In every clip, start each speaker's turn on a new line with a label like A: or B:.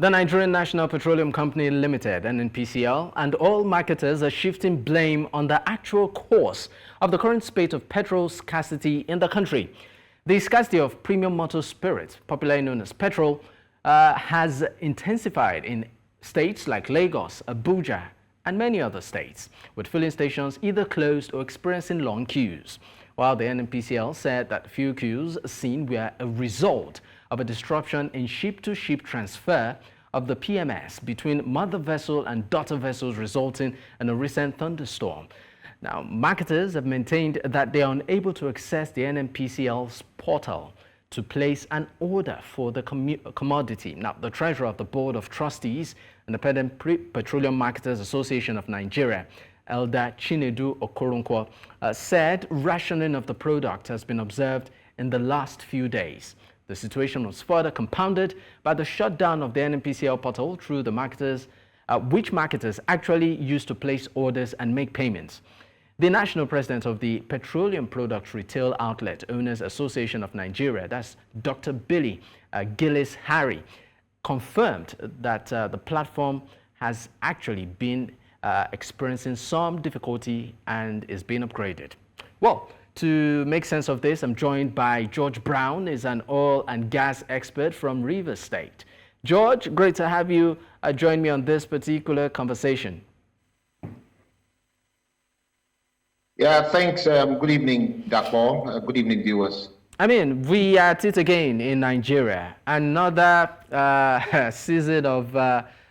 A: The Nigerian National Petroleum Company Limited, NNPCL, and oil marketers are shifting blame on the actual cause of the current spate of petrol scarcity in the country. The scarcity of premium motor spirit, popularly known as petrol, has intensified in states like Lagos, Abuja, and many other states, with filling stations either closed or experiencing long queues. While the NNPCL said that few queues seen were a result of a disruption in ship-to-ship transfer of the PMS between mother vessel and daughter vessels, resulting in a recent thunderstorm. Now, marketers have maintained that they are unable to access the NNPCL's portal to place an order for the commodity. Now, the treasurer of the Board of Trustees, Independent Petroleum Marketers Association of Nigeria, Elder Chinedu Okoronkwo, said rationing of the product has been observed in the last few days. The situation was further compounded by the shutdown of the NNPCL portal through the marketers, which marketers actually used to place orders and make payments. The national president of the Petroleum Products Retail Outlet Owners Association of Nigeria, that's Dr. Billy Gillis-Harry, confirmed that the platform has actually been experiencing some difficulty and is being upgraded. Well, to make sense of this, I'm joined by George Brown, is an oil and gas expert from Rivers State. George, great to have you join me on this particular conversation.
B: Yeah, thanks. Good evening, Dakpo. Good evening, viewers.
A: I mean, we are at it again in Nigeria. Another season of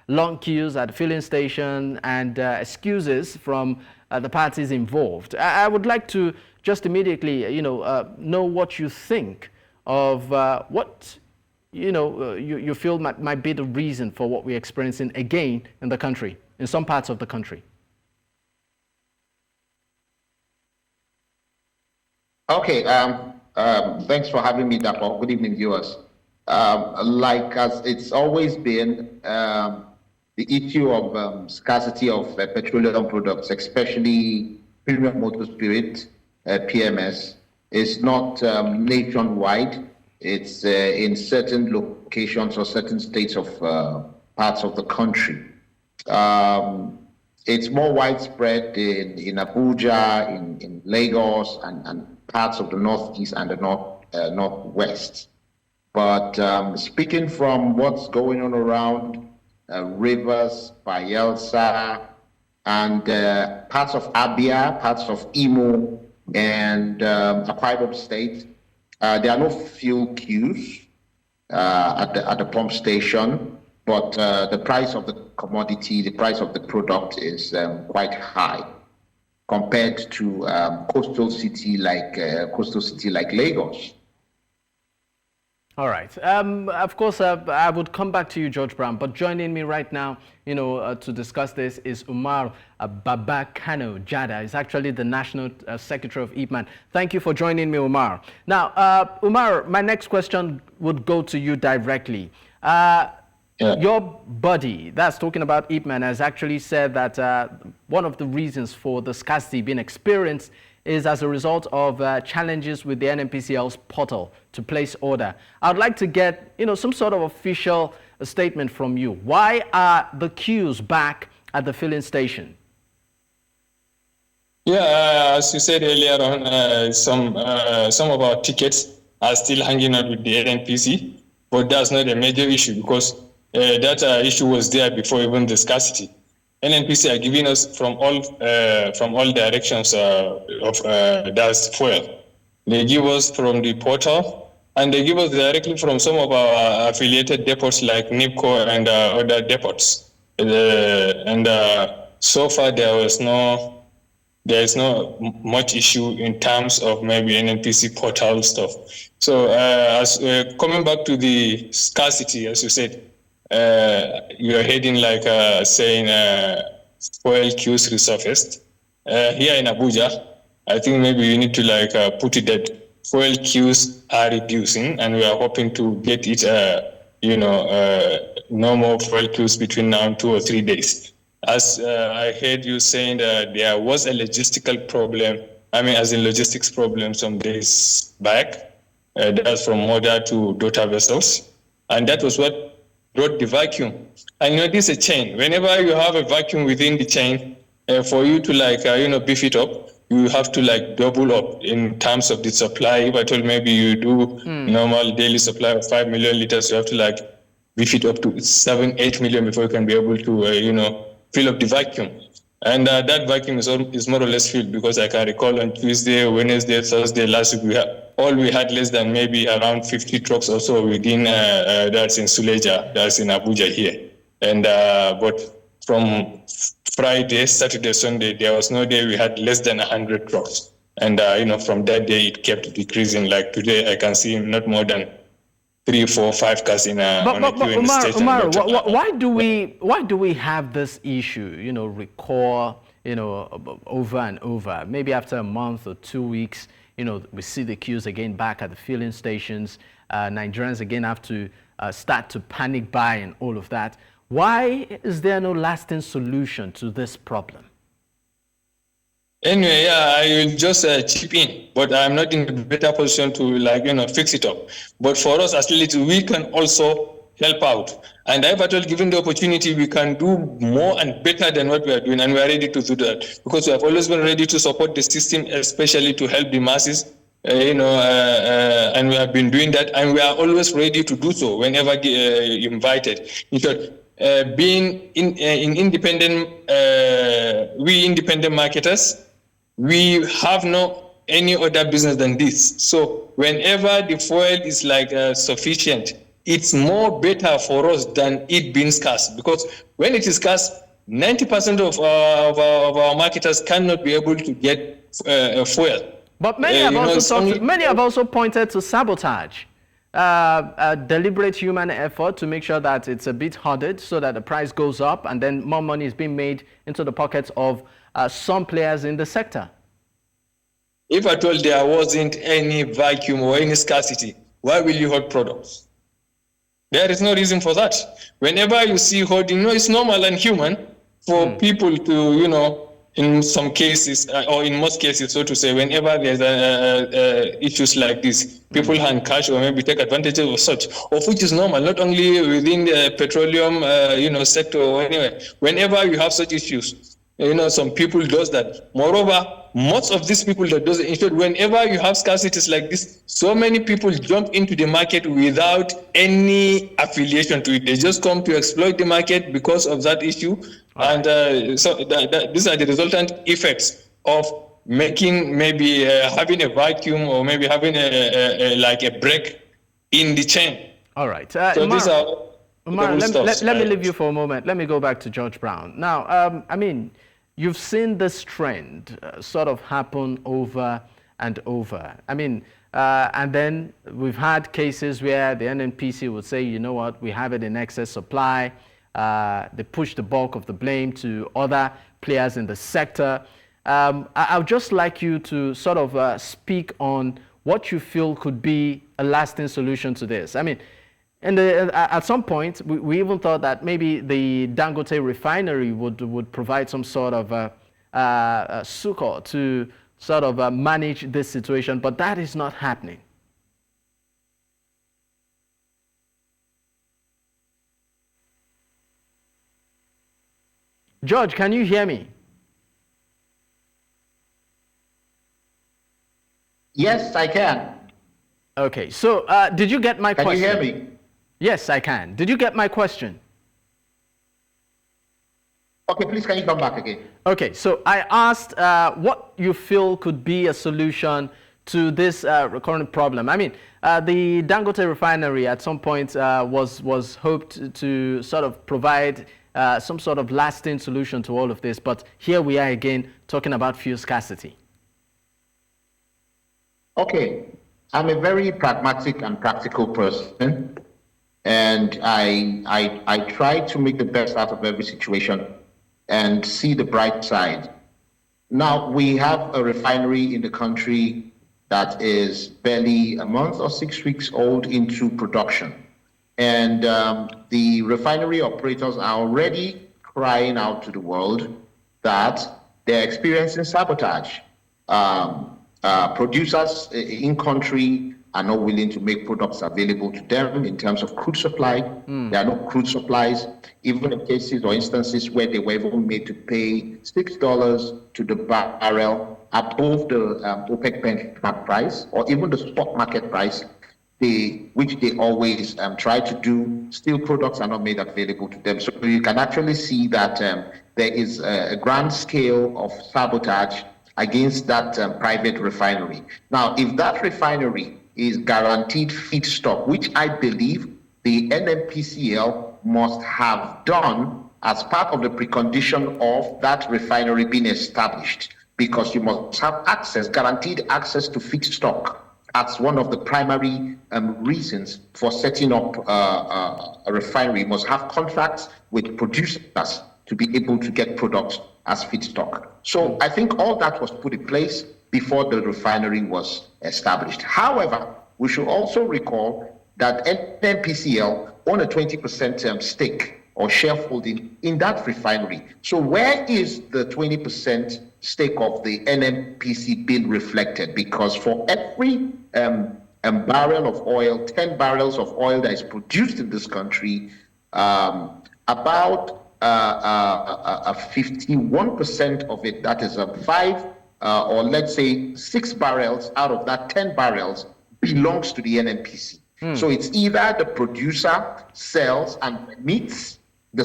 A: long queues at the filling station and excuses from the parties involved. I would like to just immediately, know what you think of what, you feel might be the reason for what we're experiencing again in the country, in some parts of the country.
B: Okay, thanks for having me, Dakpo. Good evening, viewers. Like as it's always been, the issue of scarcity of petroleum products, especially premium motor spirit, PMS, is not nationwide. It's in certain locations or certain states of parts of the country. It's more widespread in Abuja, in Lagos, and parts of the northeast and the northwest. But speaking from what's going on around Rivers, Bayelsa, and parts of Abia, parts of Imo, and Akwa Ibom State, there are no fuel queues at the pump station, but the price of the commodity, the price of the product is quite high compared to coastal city like Lagos.
A: All right. Of course, I would come back to you, George Brown, but joining me right now, to discuss this is Umar Babakano Jada. He's actually the National Secretary of IPMAN. Thank you for joining me, Umar. Now, Umar, my next question would go to you directly. Your body, that's talking about IPMAN, has actually said that one of the reasons for the scarcity being experienced is as a result of challenges with the NNPCL's portal to place order. I'd like to get, some sort of official statement from you. Why are the queues back at the filling station?
C: Yeah, as you said earlier on, some of our tickets are still hanging out with the NNPC, but that's not a major issue because that issue was there before even the scarcity. NNPC are giving us from all directions of that's fuel. They give us from the portal, and they give us directly from some of our affiliated depots like NIPCO and other depots. So far there is no much issue in terms of maybe NNPC portal stuff. So as coming back to the scarcity, as you said. You're heading like saying fuel queues resurfaced. Here in Abuja, I think maybe you need to put it that fuel queues are reducing, and we are hoping to get it, no more fuel queues between now and 2 or 3 days. As I heard you saying that there was a logistical problem, as in logistics problem some days back, that's from mother to daughter vessels, and that was what brought the vacuum. And this is a chain. Whenever you have a vacuum within the chain, for you to beef it up, you have to double up in terms of the supply. If I told maybe you do normal daily supply of 5 million liters, you have to beef it up to 7-8 million before you can be able to fill up the vacuum. And that vacuum is more or less filled, because I can recall on Tuesday, Wednesday, Thursday last week, we had less than maybe around 50 trucks or so within, that's in Suleja, that's in Abuja here. And but from Friday, Saturday, Sunday, there was no day we had less than 100 trucks. And from that day it kept decreasing. Like today, I can see not more than 3, 4, 5 cars in a queue in the station.
A: Umar, why do we have this issue? Recall, over and over. Maybe after a month or 2 weeks, we see the queues again back at the filling stations. Nigerians again have to start to panic buy and all of that. Why is there no lasting solution to this problem?
C: Anyway, I will just chip in, but I'm not in a better position to fix it up. But for us, at least, we can also help out. And if at all given the opportunity, we can do more and better than what we are doing, and we are ready to do that, because we have always been ready to support the system, especially to help the masses. And we have been doing that, and we are always ready to do so whenever invited. In short, being independent, we independent marketers, we have no any other business than this. So whenever the fuel is sufficient, it's more better for us than it being scarce, because when it is scarce, 90% of our marketers cannot be able to get fuel.
A: But many have also pointed to sabotage. A deliberate human effort to make sure that it's a bit hoarded so that the price goes up and then more money is being made into the pockets of some players in the sector.
C: If I told there wasn't any vacuum or any scarcity, why will you hoard products? There is no reason for that. Whenever you see hoarding, it's normal and human for people to, in some cases, or in most cases, so to say, whenever there's issues like this, people hand cash or maybe take advantage of such, of which is normal, not only within the petroleum, sector or anywhere. Whenever you have such issues, some people does that. Moreover, most of these people that does it, whenever you have scarcities like this, so many people jump into the market without any affiliation to it. They just come to exploit the market because of that issue. And so these are the resultant effects of making maybe having a vacuum or maybe having a break in the chain.
A: All right.
C: So
A: Umar,
C: these are
A: let me leave you for a moment. Let me go back to George Brown. Now, you've seen this trend sort of happen over and over. And then we've had cases where the NNPC would say, you know what, we have it in excess supply. They push the bulk of the blame to other players in the sector. I would just like you to sort of speak on what you feel could be a lasting solution to this. At some point, we even thought that maybe the Dangote Refinery would provide some sort of succor to sort of manage this situation, but that is not happening. George, can you hear me?
B: Yes, I can.
A: Okay, so did you get my question?
B: Can you hear me?
A: Yes, I can. Did you get my question?
B: Okay, please, can you come back again?
A: Okay, so I asked what you feel could be a solution to this recurrent problem. The Dangote Refinery at some point was hoped to sort of provide some sort of lasting solution to all of this, but here we are again talking about fuel scarcity.
B: Okay, I'm a very pragmatic and practical person, and I try to make the best out of every situation and see the bright side. Now, we have a refinery in the country that is barely a month or 6 weeks old into production. And the refinery operators are already crying out to the world that they're experiencing sabotage. Producers in country are not willing to make products available to them in terms of crude supply. There are no crude supplies, even in cases or instances where they were even made to pay $6 to the barrel above the OPEC benchmark price or even the spot market price, which they always try to do. Still, products are not made available to them. So you can actually see that there is a grand scale of sabotage against that private refinery. Now, if that refinery is guaranteed feedstock, which I believe the NNPCL must have done as part of the precondition of that refinery being established, because you must have access, guaranteed access to feedstock. That's one of the primary reasons for setting up a refinery. You must have contracts with producers to be able to get products as feedstock. So I think all that was put in place before the refinery was established. However, we should also recall that NNPCL owned a 20% stake or shareholding in that refinery. So where is the 20% stake of the NNPC being reflected? Because for every barrel of oil, 10 barrels of oil that is produced in this country, about 51% of it, that is 5 or let's say 6 barrels out of that 10 barrels belongs to the NNPC. So it's either the producer sells and meets the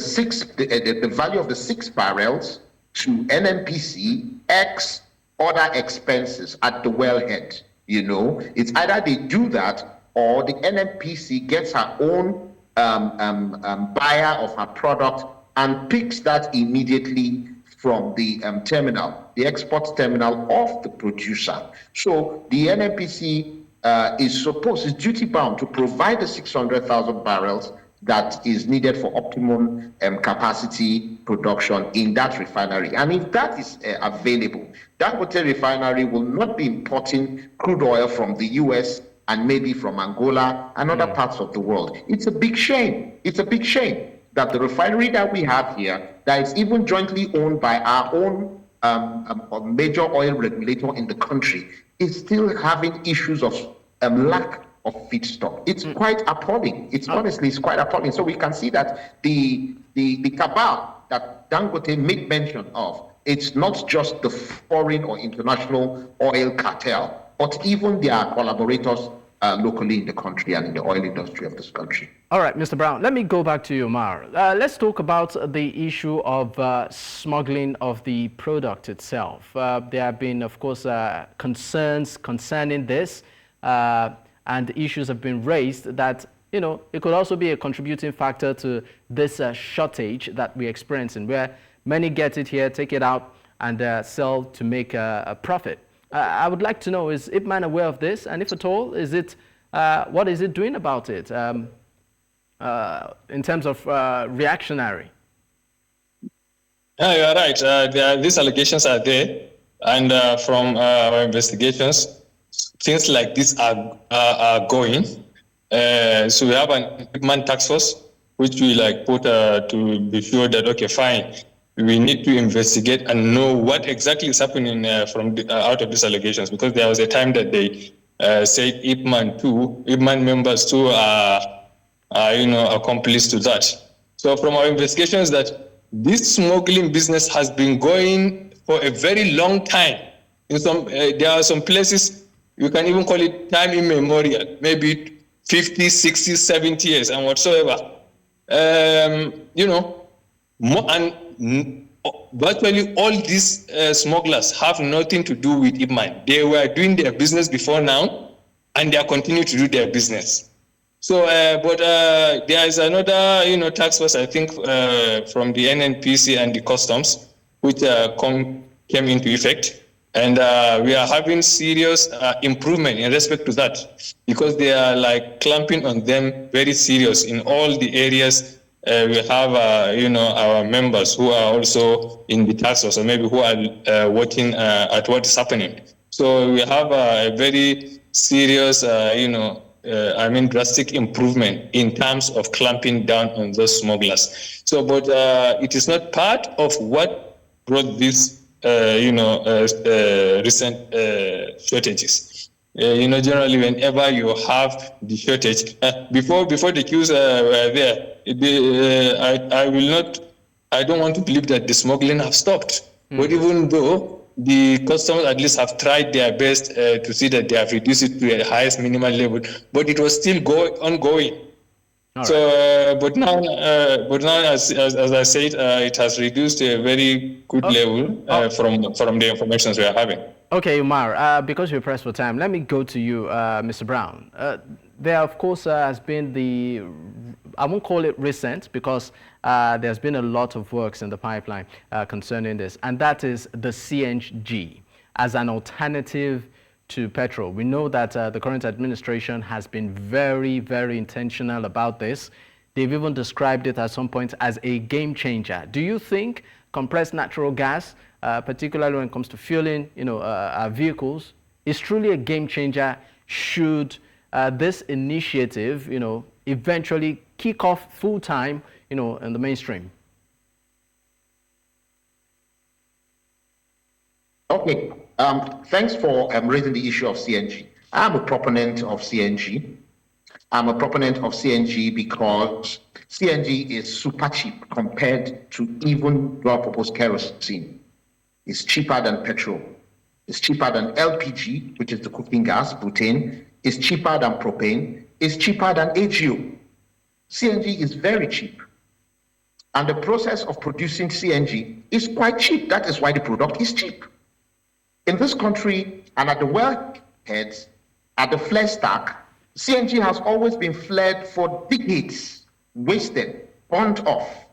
B: value of the 6 barrels to NNPC X other expenses at the wellhead. It's either they do that or the NNPC gets her own buyer of her product and picks that immediately from the terminal, the export terminal of the producer. So the NNPC is duty bound to provide the 600,000 barrels that is needed for optimum capacity production in that refinery. And if that is available, Dangote Refinery will not be importing crude oil from the US and maybe from Angola and other parts of the world. It's a big shame. It's a big shame that the refinery that we have here, that is even jointly owned by our own major oil regulator in the country, is still having issues of lack of feedstock. It's quite appalling. It's quite appalling. So we can see that the cabal that Dangote made mention of, it's not just the foreign or international oil cartel, but even their collaborators locally in the country and in the oil industry of this country.
A: All right, Mr. Brown, let me go back to you, Umar. Let's talk about the issue of smuggling of the product itself. There have been, of course, concerns concerning this, and issues have been raised that, it could also be a contributing factor to this shortage that we're experiencing, where many get it here, take it out, and sell to make a profit. I would like to know, is IPMAN aware of this? And if at all, what is it doing about it in terms of reactionary?
C: Yeah, you're right. These allegations are there. And from our investigations, things like this are going. So we have an IPMAN task force, which we put to be sure that, okay, fine, we need to investigate and know what exactly is happening out of these allegations, because there was a time that they said IPMAN members too are accomplice to that. So from our investigations, that this smuggling business has been going for a very long time. There are some places you can even call it time immemorial, maybe 50, 60, 70 years and whatsoever. Virtually all these smugglers have nothing to do with IPMAN. They were doing their business before now, and they are continuing to do their business. So, but there is another, task force, I think, from the NNPC and the customs, which came into effect. And we are having serious improvement in respect to that, because they are clamping on them very serious in all the areas. We have, our members who are also in the task force, or maybe who are working at what is happening. So we have a very serious, drastic improvement in terms of clamping down on those smugglers. So, but it is not part of what brought this, recent shortages. Generally, whenever you have the shortage, before the queues were there, I don't want to believe that the smuggling have stopped. But even though the customers at least have tried their best to see that they have reduced it to the highest minimal level, but it was still ongoing. All so, right. But now, as I said, it has reduced to a very good level from the information we are having.
A: Okay, Umar, because we're pressed for time, let me go to you, Mr. Brown. There, of course, has been I won't call it recent because there's been a lot of works in the pipeline concerning this, and that is the CNG as an alternative to petrol. We know that the current administration has been very, very intentional about this. They've even described it at some point as a game changer. Do you think compressed natural gas, particularly when it comes to fueling, our vehicles, is truly a game changer? Should this initiative, eventually kick off full time, in the mainstream?
B: Okay. Thanks for raising the issue of CNG. I'm a proponent of CNG. I'm a proponent of CNG because CNG is super cheap compared to even dual-purpose kerosene. It's cheaper than petrol. It's cheaper than LPG, which is the cooking gas, butane. It's cheaper than propane. It's cheaper than HGO. CNG is very cheap. And the process of producing CNG is quite cheap. That is why the product is cheap. In this country, and at the wellheads, at the flare stack, CNG has always been flared for decades, wasted, burnt off,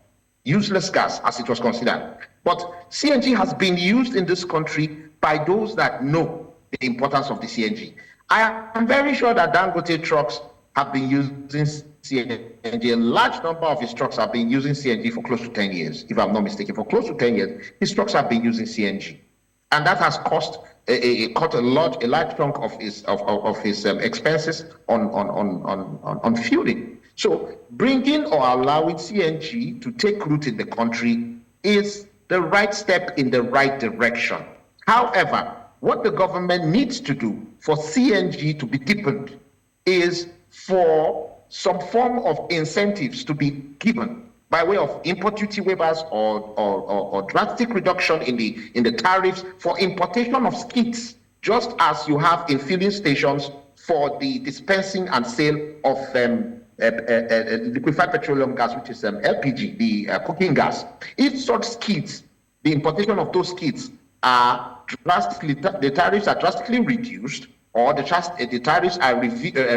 B: useless gas as it was considered. But CNG has been used in this country by those that know the importance of the CNG. I am very sure that Dangote trucks have been using CNG. A large number of his trucks have been using CNG for close to 10 years, if I'm not mistaken. For close to 10 years, his trucks have been using CNG. And that has cut a large chunk of his expenses on fueling. So bringing or allowing CNG to take root in the country is the right step in the right direction. However, what the government needs to do for CNG to be deepened is for some form of incentives to be given by way of import duty waivers or drastic reduction in the tariffs for importation of skids, just as you have in filling stations for the dispensing and sale of liquefied petroleum gas, which is LPG, the cooking gas. If such skids, the importation of those skids the tariffs are drastically reduced, or the tariffs are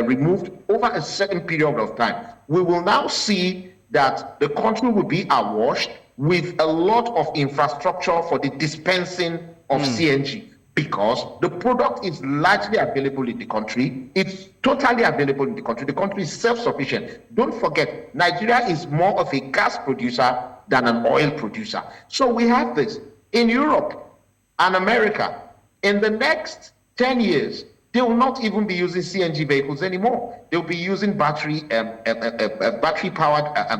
B: removed over a certain period of time, we will now see that the country will be awash with a lot of infrastructure for the dispensing of CNG, because the product is largely available in the country. It's totally available in the country. The country is self-sufficient. Don't forget, Nigeria is more of a gas producer than an oil producer. So we have this. In Europe and America, in the next 10 years, they will not even be using CNG vehicles anymore. They'll be using battery-powered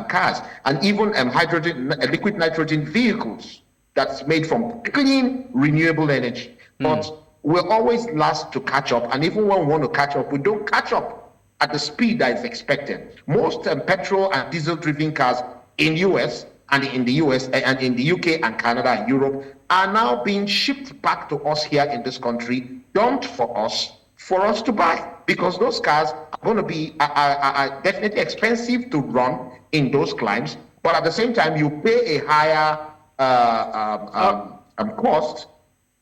B: cars, and even liquid nitrogen vehicles that's made from clean, renewable energy. But we're always last to catch up, and even when we want to catch up, we don't catch up at the speed that is expected. Most petrol and diesel-driven cars in US and in the US and in the UK and Canada and Europe are now being shipped back to us here in this country, dumped for us to buy, because those cars are going to be are definitely expensive to run in those climes, but at the same time you pay a higher cost.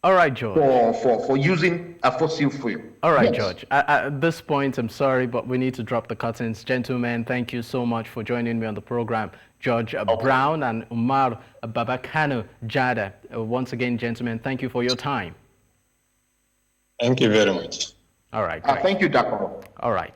A: All right, George.
B: For using a fossil fuel.
A: All right, yes. George. At this point, I'm sorry, but we need to drop the curtains. Gentlemen, thank you so much for joining me on the program. George Brown and Umar Babakano Jada. Once again, gentlemen, thank you for your time.
C: Thank you very much.
A: All right.
B: Thank you, Dr.
A: All right.